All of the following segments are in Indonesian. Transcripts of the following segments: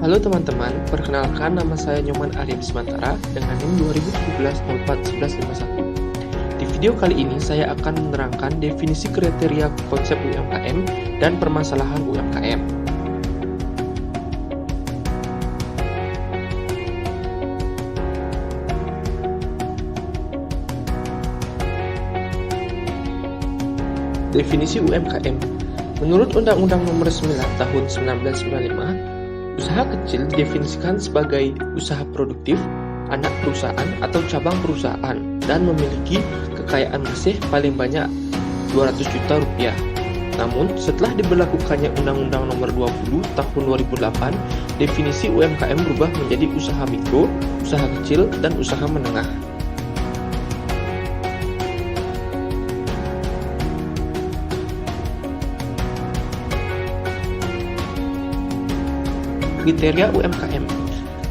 Halo teman-teman, perkenalkan nama saya Nyoman Arya Bismantara dengan NIM 2017041151. Di video kali ini saya akan menerangkan definisi kriteria konsep UMKM dan permasalahan UMKM. Definisi UMKM. Menurut Undang-Undang Nomor 9 Tahun 1995, usaha kecil didefinisikan sebagai usaha produktif, anak perusahaan atau cabang perusahaan dan memiliki kekayaan bersih paling banyak 200 juta rupiah. Namun, setelah diberlakukannya Undang-Undang Nomor 20 Tahun 2008, definisi UMKM berubah menjadi usaha mikro, usaha kecil, dan usaha menengah. Kriteria UMKM.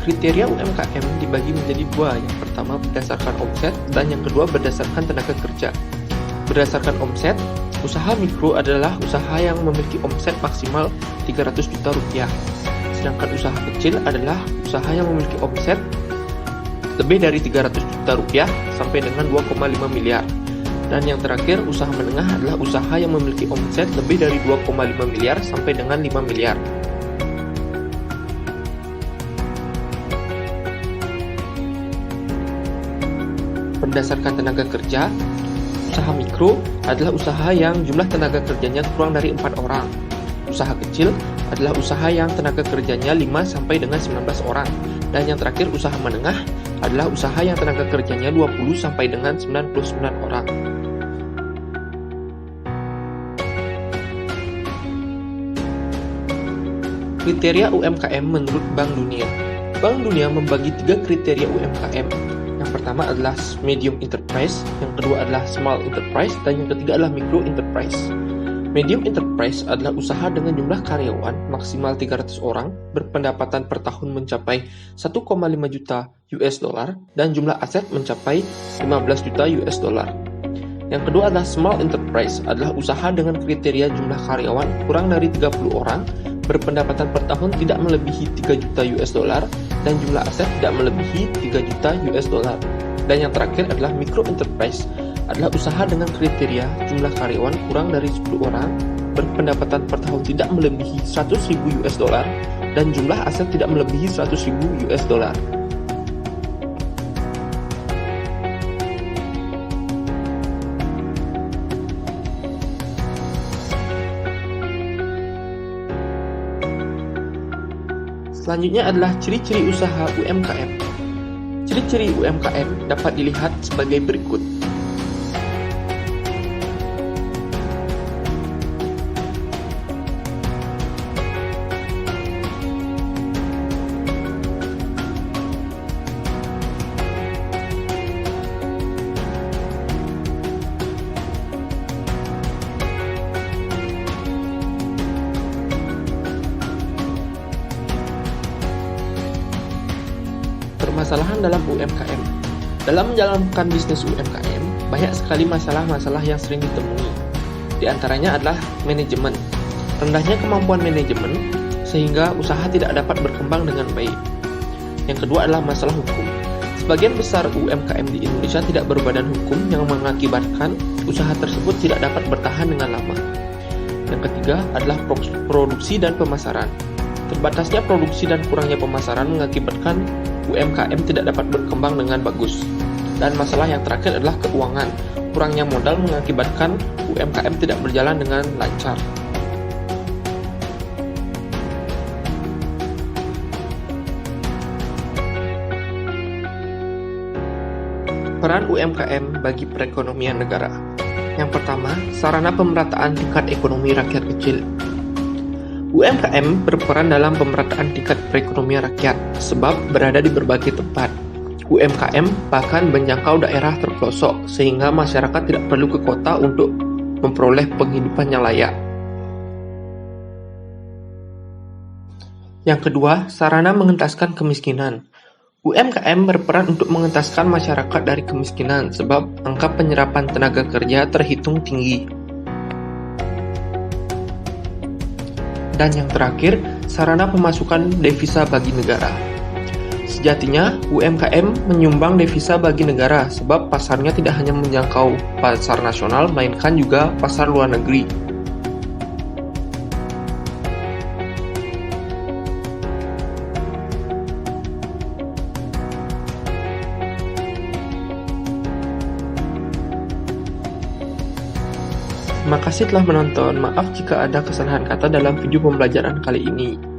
Kriteria UMKM dibagi menjadi dua. Yang pertama berdasarkan omset dan yang kedua berdasarkan tenaga kerja. Berdasarkan omset, usaha mikro adalah usaha yang memiliki omset maksimal 300 juta rupiah. Sedangkan usaha kecil adalah usaha yang memiliki omset lebih dari 300 juta rupiah sampai dengan 2,5 miliar. Dan yang terakhir, usaha menengah adalah usaha yang memiliki omset lebih dari 2,5 miliar sampai dengan 5 miliar. Berdasarkan tenaga kerja, usaha mikro adalah usaha yang jumlah tenaga kerjanya kurang dari 4 orang. Usaha kecil adalah usaha yang tenaga kerjanya 5 sampai dengan 19 orang. Dan yang terakhir, usaha menengah adalah usaha yang tenaga kerjanya 20 sampai dengan 99 orang. Kriteria UMKM menurut Bank Dunia. Bank Dunia membagi 3 kriteria UMKM. Yang pertama adalah medium enterprise, yang kedua adalah small enterprise, dan yang ketiga adalah micro enterprise. Medium enterprise adalah usaha dengan jumlah karyawan maksimal 300 orang, berpendapatan per tahun mencapai 1,5 juta US dollar, dan jumlah aset mencapai 15 juta US dollar. Yang kedua adalah small enterprise, adalah usaha dengan kriteria jumlah karyawan kurang dari 30 orang, berpendapatan per tahun tidak melebihi 3 juta US dollar, dan jumlah aset tidak melebihi 3 juta US dollar. Dan yang terakhir adalah micro enterprise, adalah usaha dengan kriteria jumlah karyawan kurang dari 10 orang, berpendapatan per tahun tidak melebihi 100.000 US dollar, dan jumlah aset tidak melebihi 100.000 US dollar. Selanjutnya adalah ciri-ciri usaha UMKM. Ciri-ciri UMKM dapat dilihat sebagai berikut. Permasalahan dalam UMKM. Dalam menjalankan bisnis UMKM, banyak sekali masalah-masalah yang sering ditemui. Di antaranya adalah manajemen. Rendahnya kemampuan manajemen sehingga usaha tidak dapat berkembang dengan baik. Yang kedua adalah masalah hukum. Sebagian besar UMKM di Indonesia tidak berbadan hukum yang mengakibatkan usaha tersebut tidak dapat bertahan dengan lama. Yang ketiga adalah produksi dan pemasaran. Terbatasnya produksi dan kurangnya pemasaran mengakibatkan UMKM tidak dapat berkembang dengan bagus. Dan masalah yang terakhir adalah keuangan. Kurangnya modal mengakibatkan UMKM tidak berjalan dengan lancar. Peran UMKM bagi perekonomian negara. Yang pertama, sarana pemerataan tingkat ekonomi rakyat kecil. UMKM berperan dalam pemerataan tingkat perekonomian rakyat sebab berada di berbagai tempat. UMKM bahkan menjangkau daerah terpelosok sehingga masyarakat tidak perlu ke kota untuk memperoleh penghidupan yang layak. Yang kedua, sarana mengentaskan kemiskinan. UMKM berperan untuk mengentaskan masyarakat dari kemiskinan sebab angka penyerapan tenaga kerja terhitung tinggi. Dan yang terakhir, sarana pemasukan devisa bagi negara. Sejatinya, UMKM menyumbang devisa bagi negara sebab pasarnya tidak hanya menjangkau pasar nasional, melainkan juga pasar luar negeri. Terima kasih telah menonton. Maaf jika ada kesalahan kata dalam video pembelajaran kali ini.